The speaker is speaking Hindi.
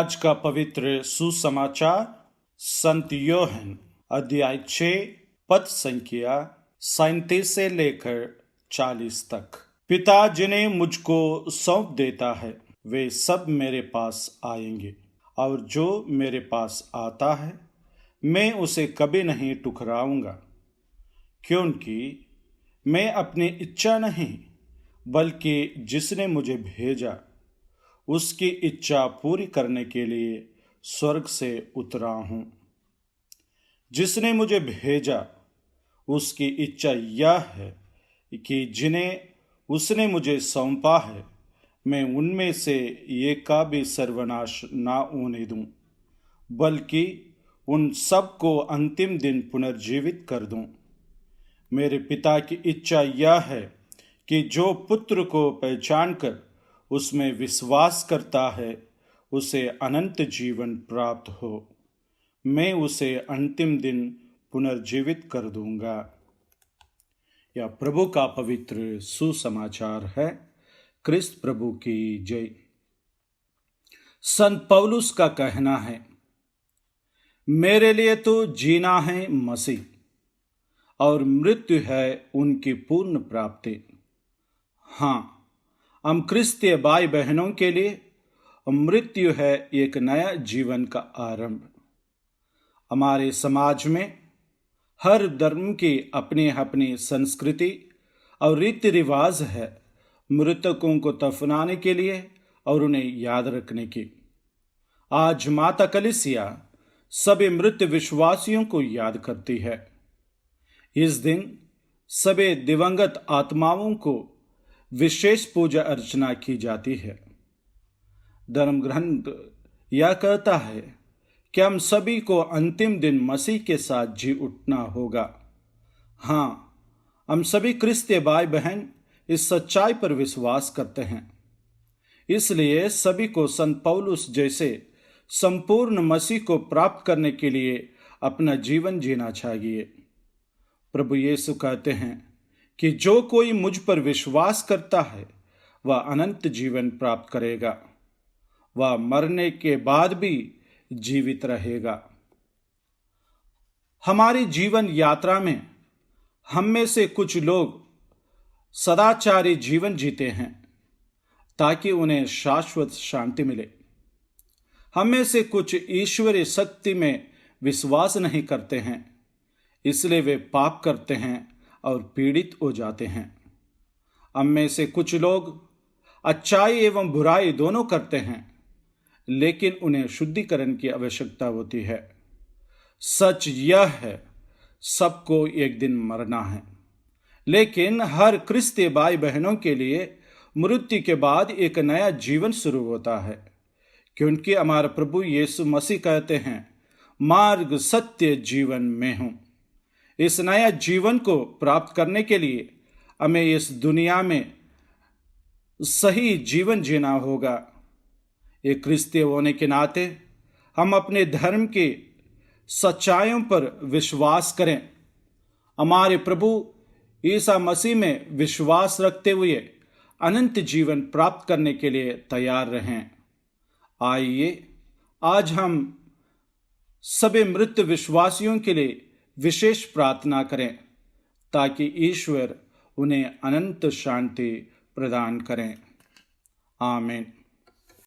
आज का पवित्र सुसमाचार संत योहन अध्याय 6 पद संख्या 37 से लेकर 40 तक। पिता जिन्हें मुझको सौंप देता है वे सब मेरे पास आएंगे, और जो मेरे पास आता है मैं उसे कभी नहीं ठुकराऊंगा, क्योंकि मैं अपनी इच्छा नहीं बल्कि जिसने मुझे भेजा उसकी इच्छा पूरी करने के लिए स्वर्ग से उतरा हूँ। जिसने मुझे भेजा उसकी इच्छा यह है कि जिन्हें उसने मुझे सौंपा है मैं उनमें से एक का भी सर्वनाश ना होने दूं, बल्कि उन सब को अंतिम दिन पुनर्जीवित कर दूं। मेरे पिता की इच्छा यह है कि जो पुत्र को पहचानकर उसमें विश्वास करता है उसे अनंत जीवन प्राप्त हो। मैं उसे अंतिम दिन पुनर्जीवित कर दूंगा। यह प्रभु का पवित्र सुसमाचार है। क्रिस्त प्रभु की जय। संत पौलुस का कहना है, मेरे लिए तो जीना है मसीह और मृत्यु है उनकी पूर्ण प्राप्ति। हाँ, हम क्रिस्तीय भाई बहनों के लिए मृत्यु है एक नया जीवन का आरंभ। हमारे समाज में हर धर्म की अपनी अपनी संस्कृति और रीति रिवाज है मृतकों को दफनाने के लिए और उन्हें याद रखने की। आज माता कलीसिया सभी मृत विश्वासियों को याद करती है। इस दिन सभी दिवंगत आत्माओं को विशेष पूजा अर्चना की जाती है। धर्म ग्रंथ यह कहता है कि हम सभी को अंतिम दिन मसीह के साथ जी उठना होगा। हाँ, हम सभी क्रिस्तीय भाई बहन इस सच्चाई पर विश्वास करते हैं। इसलिए सभी को संत पौलुस जैसे संपूर्ण मसीह को प्राप्त करने के लिए अपना जीवन जीना चाहिए। प्रभु यीशु कहते हैं कि जो कोई मुझ पर विश्वास करता है वह अनंत जीवन प्राप्त करेगा, वह मरने के बाद भी जीवित रहेगा। हमारी जीवन यात्रा में हम में से कुछ लोग सदाचारी जीवन जीते हैं ताकि उन्हें शाश्वत शांति मिले। हम में से कुछ ईश्वरीय शक्ति में विश्वास नहीं करते हैं, इसलिए वे पाप करते हैं और पीड़ित हो जाते हैं। हम में से कुछ लोग अच्छाई एवं बुराई दोनों करते हैं, लेकिन उन्हें शुद्धिकरण की आवश्यकता होती है। सच यह है, सबको एक दिन मरना है, लेकिन हर क्रिस्तीय भाई बहनों के लिए मृत्यु के बाद एक नया जीवन शुरू होता है, क्योंकि हमारा प्रभु यीशु मसीह कहते हैं, मार्ग सत्य जीवन में हूं। इस नया जीवन को प्राप्त करने के लिए हमें इस दुनिया में सही जीवन जीना होगा। एक क्रिस्तीय होने के नाते हम अपने धर्म की सच्चाइयों पर विश्वास करें। हमारे प्रभु ईसा मसीह में विश्वास रखते हुए अनंत जीवन प्राप्त करने के लिए तैयार रहें। आइए आज हम सभी मृत विश्वासियों के लिए विशेष प्रार्थना करें ताकि ईश्वर उन्हें अनंत शांति प्रदान करें। आमीन।